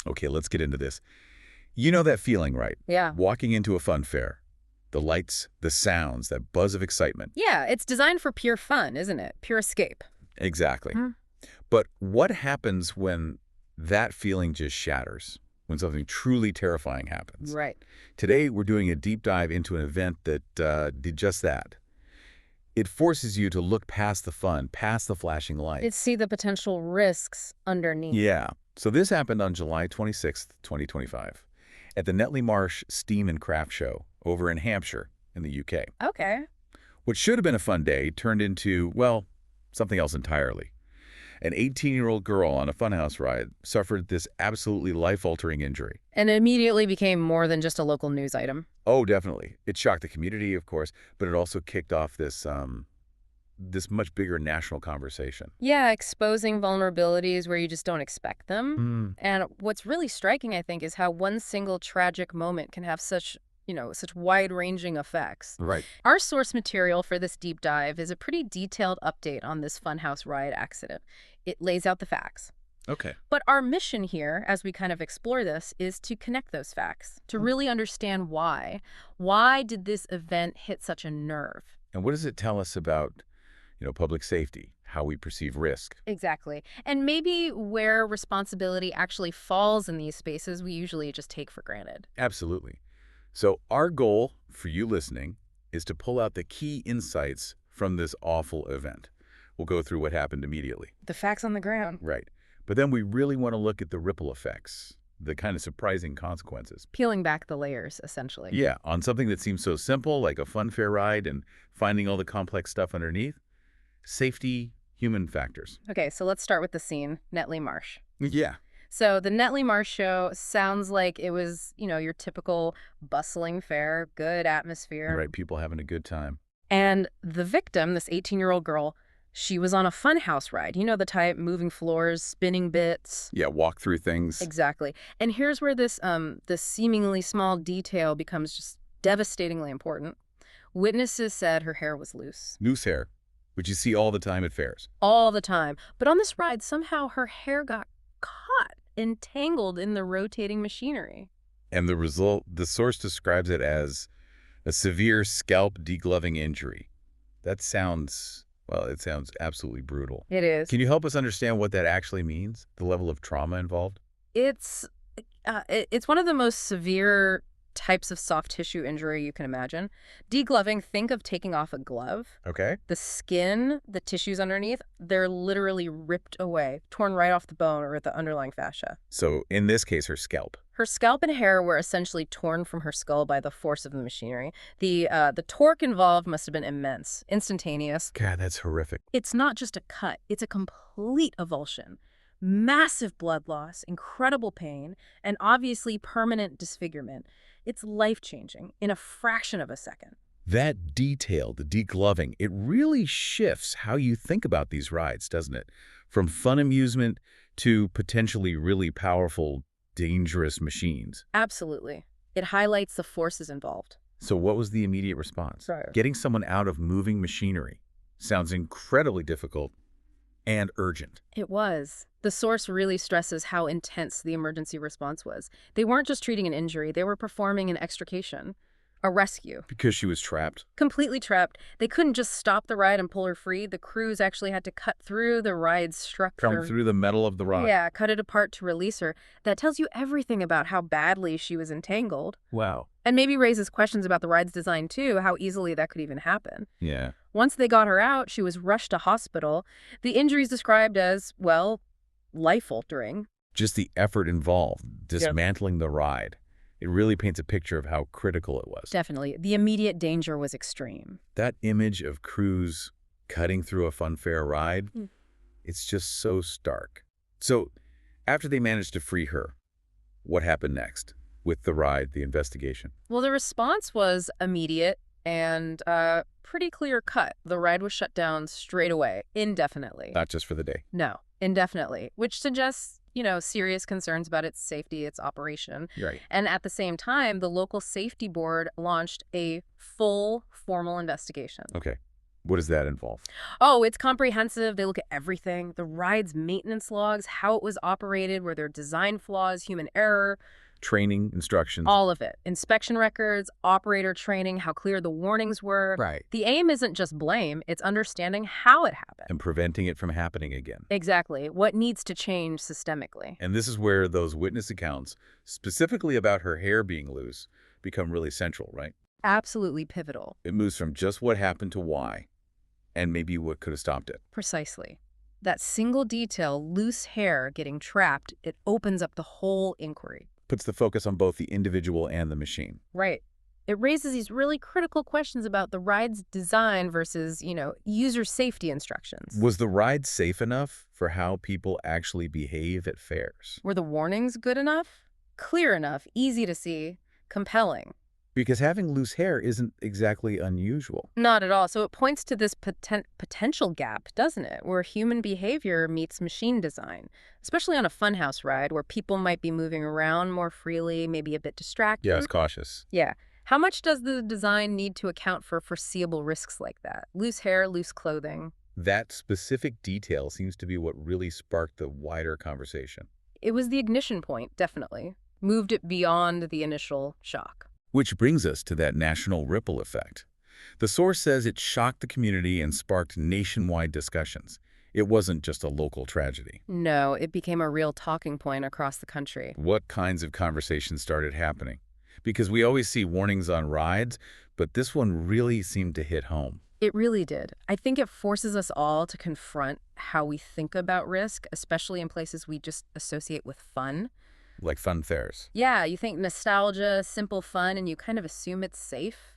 Okay, let's get into this. You know that feeling, right? Yeah. Walking into a fun fair. The lights, the sounds, that buzz of excitement. Yeah, it's designed for pure fun, isn't it? Pure escape. Exactly. Hmm. But what happens when that feeling just shatters? When something truly terrifying happens? Right. Today, we're doing a deep dive into an event that did just that. It forces you to look past the fun, past the flashing It's lights. see the potential risks underneath. Yeah. So this happened on July 26th, 2025, at the Netley Marsh Steam and Craft Show over in Hampshire in the UK. Okay. What should have been a fun day turned into, well, something else entirely. An 18-year-old girl on a funhouse ride suffered this absolutely life-altering injury. And it immediately became more than just a local news item. Oh, definitely. It shocked the community, of course, but it also kicked off this much bigger national conversation. Yeah, exposing vulnerabilities where you just don't expect them. Mm, And what's really striking, I think, is how one single tragic moment can have such wide-ranging effects. right. Our source material for this deep dive is a pretty detailed update on this funhouse riot accident. It lays out the facts. Okay. But our mission here, as we kind of explore this, is to connect those facts, to really understand why. Why did this event hit such a nerve? And what does it tell us about, public safety, how we perceive risk? Exactly. And maybe where responsibility actually falls in these spaces we usually just take for granted. Absolutely. So our goal for you listening is to pull out the key insights from this awful event. We'll go through what happened immediately. The facts on the ground. Right. But then we really want to look at the ripple effects, the kind of surprising consequences. Peeling back the layers, essentially. Yeah, on something that seems so simple, like a fun fair ride, and finding all the complex stuff underneath. Safety, human factors. Okay, so let's start with the scene, Netley Marsh. Yeah. So the Netley Marsh show sounds like it was, your typical bustling fair, good atmosphere. Right, people having a good time. And the victim, this 18-year-old girl, she was on a funhouse ride. You know the type, moving floors, spinning bits. Yeah, walk through things. Exactly. And here's where this seemingly small detail becomes just devastatingly important. Witnesses said her hair was loose. Loose hair, which you see all the time at fairs. All the time. But on this ride, somehow her hair got caught, entangled in the rotating machinery. And the result, the source describes it as a severe scalp degloving injury. That sounds, well, it sounds absolutely brutal. It is. Can you help us understand what that actually means? The level of trauma involved? It's it's one of the most severe types of soft tissue injury you can imagine. Degloving, think of taking off a glove. Okay. The skin, the tissues underneath, they're literally ripped away, torn right off the bone or the underlying fascia. So in this case, her scalp. Her scalp and hair were essentially torn from her skull by the force of the machinery. The torque involved must have been immense, instantaneous. God, that's horrific. It's not just a cut, it's a complete avulsion. Massive blood loss, incredible pain, and obviously permanent disfigurement. It's life-changing in a fraction of a second. That detail, the degloving, it really shifts how you think about these rides, doesn't it? From fun amusement to potentially really powerful, dangerous machines. Absolutely. It highlights the forces involved. So what was the immediate response? Right. Getting someone out of moving machinery sounds incredibly difficult and urgent. It was. The source really stresses how intense the emergency response was. They weren't just treating an injury, they were performing an extrication, a rescue. Because she was trapped? Completely trapped. They couldn't just stop the ride and pull her free. The crews actually had to cut through the ride's structure. Come through the metal of the ride? Yeah, cut it apart to release her. That tells you everything about how badly she was entangled. Wow. And maybe raises questions about the ride's design too, how easily that could even happen. Yeah. Once they got her out, she was rushed to hospital. The injuries described as, well, life-altering. Just the effort involved, dismantling the ride. It really paints a picture of how critical it was. Definitely. The immediate danger was extreme. That image of crews cutting through a fun fair ride, it's just so stark. So after they managed to free her, what happened next with the ride, the investigation? Well, the response was immediate and pretty clear cut. The ride was shut down straight away, indefinitely. Not just for the day. No, indefinitely, which suggests, serious concerns about its safety, its operation. Right. And at the same time, the local safety board launched a full formal investigation. Okay. What does that involve? Oh, it's comprehensive. They look at everything. The ride's maintenance logs, how it was operated, were there design flaws, human error, Training, instructions. all of it. Inspection records, operator training, how clear the warnings were. Right. The aim isn't just blame, it's understanding how it happened. And preventing it from happening again. Exactly. What needs to change systemically. And this is where those witness accounts, specifically about her hair being loose, become really central, right? Absolutely pivotal. It moves from just what happened to why, and maybe what could have stopped it. Precisely. That single detail, loose hair getting trapped, it opens up the whole inquiry. Puts the focus on both the individual and the machine. Right. It raises these really critical questions about the ride's design versus, user safety instructions. Was the ride safe enough for how people actually behave at fairs? Were the warnings good enough? Clear enough, easy to see, compelling? Because having loose hair isn't exactly unusual. Not at all. So it points to this potential gap, doesn't it, where human behavior meets machine design, especially on a funhouse ride where people might be moving around more freely, maybe a bit distracted. Yeah, it's cautious. Yeah. How much does the design need to account for foreseeable risks like that? Loose hair, loose clothing. That specific detail seems to be what really sparked the wider conversation. It was the ignition point, definitely. Moved it beyond the initial shock. Which brings us to that national ripple effect. The source says it shocked the community and sparked nationwide discussions. It wasn't just a local tragedy. No, it became a real talking point across the country. What kinds of conversations started happening? Because we always see warnings on rides, but this one really seemed to hit home. It really did. I think it forces us all to confront how we think about risk, especially in places we just associate with fun. Like fun fairs. Yeah, you think nostalgia, simple fun, and you kind of assume it's safe,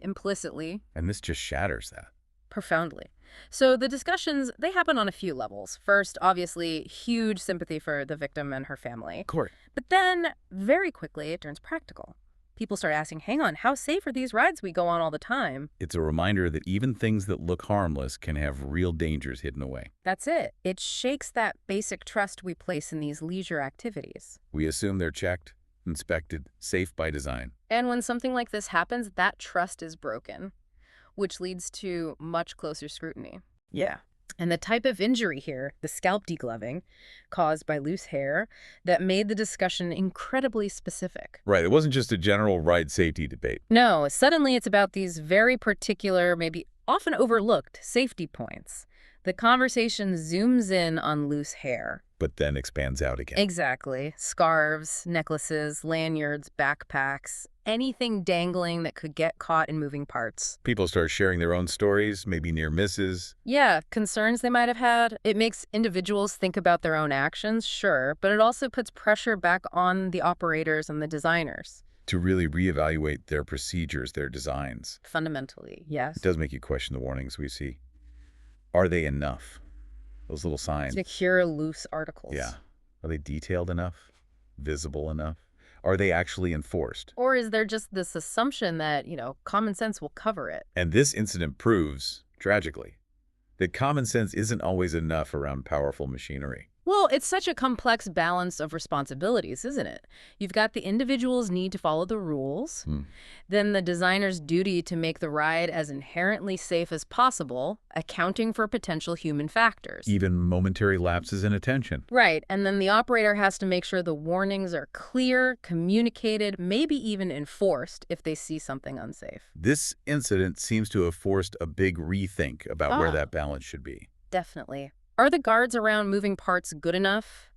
implicitly, And this just shatters that. profoundly. So the discussions, they happen on a few levels. First, obviously, huge sympathy for the victim and her family. Corey. But then, very quickly, it turns practical. People start asking, hang on, how safe are these rides we go on all the time? It's a reminder that even things that look harmless can have real dangers hidden away. That's it. It shakes that basic trust we place in these leisure activities. We assume they're checked, inspected, safe by design. And when something like this happens, that trust is broken, which leads to much closer scrutiny. Yeah. And the type of injury here, the scalp degloving, caused by loose hair, that made the discussion incredibly specific. Right, it wasn't just a general ride safety debate. No, suddenly it's about these very particular, maybe often overlooked safety points. The conversation zooms in on loose hair. But then expands out again. Exactly. Scarves, necklaces, lanyards, backpacks, anything dangling that could get caught in moving parts. People start sharing their own stories, maybe near misses. Yeah, concerns they might have had. It makes individuals think about their own actions, sure, but it also puts pressure back on the operators and the designers. To really reevaluate their procedures, their designs. Fundamentally, yes. It does make you question the warnings we see. Are they enough? Those little signs. To cure loose articles. Yeah. Are they detailed enough? Visible enough? Are they actually enforced? Or is there just this assumption that, common sense will cover it? And this incident proves, tragically, that common sense isn't always enough around powerful machinery. Well, it's such a complex balance of responsibilities, isn't it? You've got the individual's need to follow the rules, then the designer's duty to make the ride as inherently safe as possible, accounting for potential human factors. Even momentary lapses in attention. Right, and then the operator has to make sure the warnings are clear, communicated, maybe even enforced if they see something unsafe. This incident seems to have forced a big rethink about where that balance should be. Definitely. Are the guards around moving parts good enough?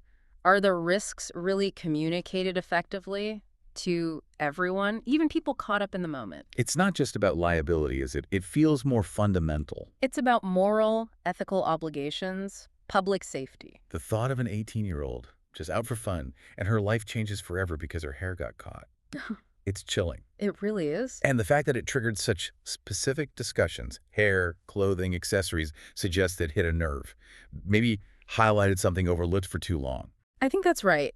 Are the risks really communicated effectively to everyone, even people caught up in the moment? It's not just about liability, is it? It feels more fundamental. It's about moral, ethical obligations, public safety. The thought of an 18-year-old just out for fun, and her life changes forever because her hair got caught. It's chilling. It really is. And the fact that it triggered such specific discussions, hair, clothing, accessories, suggests it hit a nerve. Maybe highlighted something overlooked for too long. I think that's right.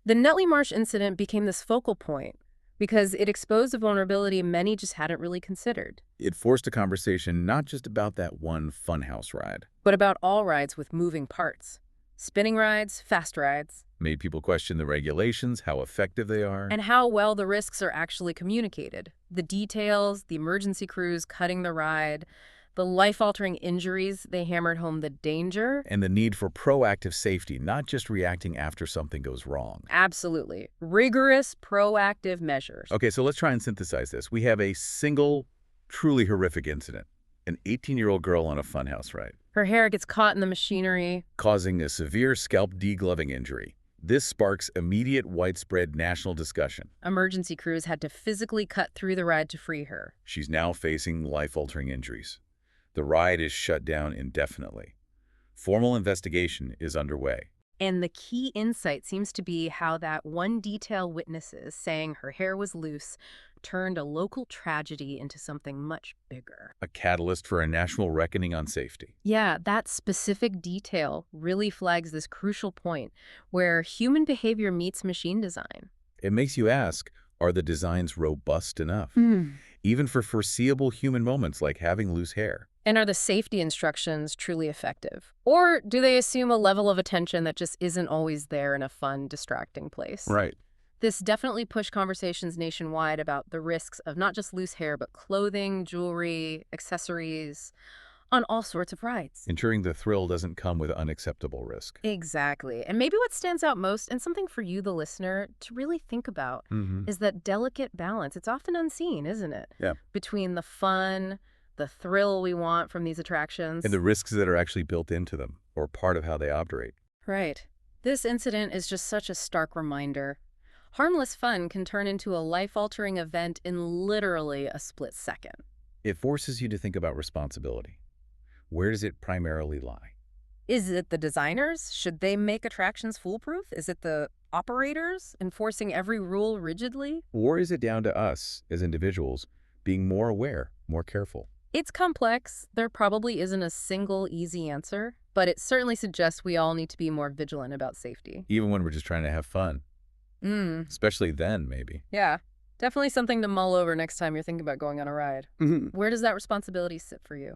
The Netley Marsh incident became this focal point because it exposed a vulnerability many just hadn't really considered. It forced a conversation not just about that one funhouse ride. But about all rides with moving parts. Spinning rides, fast rides. Made people question the regulations, how effective they are. And how well the risks are actually communicated. The details, the emergency crews cutting the ride, The life-altering injuries, they hammered home the danger. And the need for proactive safety, not just reacting after something goes wrong. Absolutely. Rigorous, proactive measures. Okay, so let's try and synthesize this. We have a single, truly horrific incident. An 18-year-old girl on a funhouse ride, Her hair gets caught in the machinery. causing a severe scalp degloving injury. This sparks immediate widespread national discussion. Emergency crews had to physically cut through the ride to free her. She's now facing life-altering injuries. The ride is shut down indefinitely. Formal investigation is underway. And the key insight seems to be how that one detail witnesses saying her hair was loose turned a local tragedy into something much bigger. A catalyst for a national reckoning on safety. Yeah, that specific detail really flags this crucial point where human behavior meets machine design. It makes you ask, are the designs robust enough? Even for foreseeable human moments like having loose hair. And are the safety instructions truly effective? Or do they assume a level of attention that just isn't always there in a fun, distracting place? Right. This definitely pushed conversations nationwide about the risks of not just loose hair, but clothing, jewelry, accessories, on all sorts of rides. Ensuring the thrill doesn't come with unacceptable risk. Exactly. And maybe what stands out most, and something for you, the listener, to really think about, is that delicate balance. It's often unseen, isn't it? Yeah. Between the fun, the thrill we want from these attractions. And the risks that are actually built into them, or part of how they operate. Right. This incident is just such a stark reminder. Harmless fun can turn into a life-altering event in literally a split second. It forces you to think about responsibility. Where does it primarily lie? Is it the designers? Should they make attractions foolproof? Is it the operators enforcing every rule rigidly? Or is it down to us, as individuals, being more aware, more careful? It's complex. There probably isn't a single easy answer, but it certainly suggests we all need to be more vigilant about safety. Even when we're just trying to have fun. Especially then, maybe. Yeah. Definitely something to mull over next time you're thinking about going on a ride. Where does that responsibility sit for you?